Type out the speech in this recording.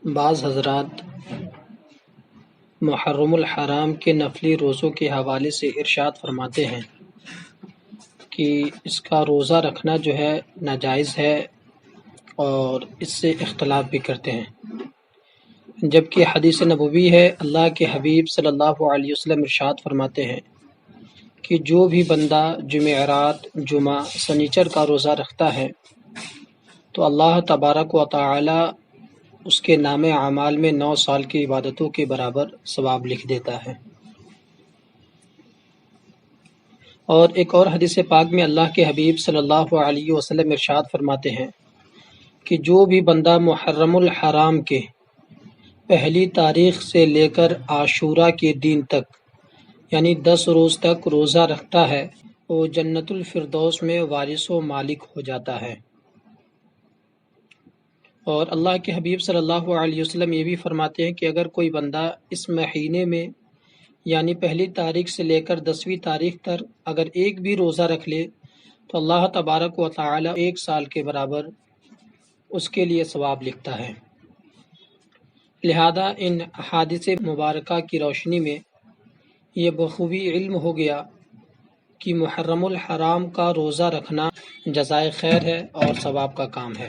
بعض حضرات محرم الحرام کے نفلی روزوں کے حوالے سے ارشاد فرماتے ہیں کہ اس کا روزہ رکھنا جو ہے ناجائز ہے اور اس سے اختلاف بھی کرتے ہیں، جبکہ حدیث نبوی ہے اللہ کے حبیب صلی اللہ علیہ وسلم ارشاد فرماتے ہیں کہ جو بھی بندہ جمعرات، جمعہ، سنیچر کا روزہ رکھتا ہے تو اللہ تبارک و تعالی اس کے نام اعمال میں 9 سال کی عبادتوں کے برابر ثواب لکھ دیتا ہے۔ اور ایک اور حدیث پاک میں اللہ کے حبیب صلی اللہ علیہ وسلم ارشاد فرماتے ہیں کہ جو بھی بندہ محرم الحرام کے پہلی تاریخ سے لے کر عاشورہ کے دن تک یعنی 10 روز تک روزہ رکھتا ہے وہ جنت الفردوس میں وارث و مالک ہو جاتا ہے۔ اور اللہ کے حبیب صلی اللہ علیہ وسلم یہ بھی فرماتے ہیں کہ اگر کوئی بندہ اس مہینے میں یعنی پہلی تاریخ سے لے کر 10ویں تاریخ تک اگر ایک بھی روزہ رکھ لے تو اللہ تبارک و تعالی 1 سال کے برابر اس کے لیے ثواب لکھتا ہے۔ لہذا ان احادیث مبارکہ کی روشنی میں یہ بخوبی علم ہو گیا کہ محرم الحرام کا روزہ رکھنا جزائے خیر ہے اور ثواب کا کام ہے۔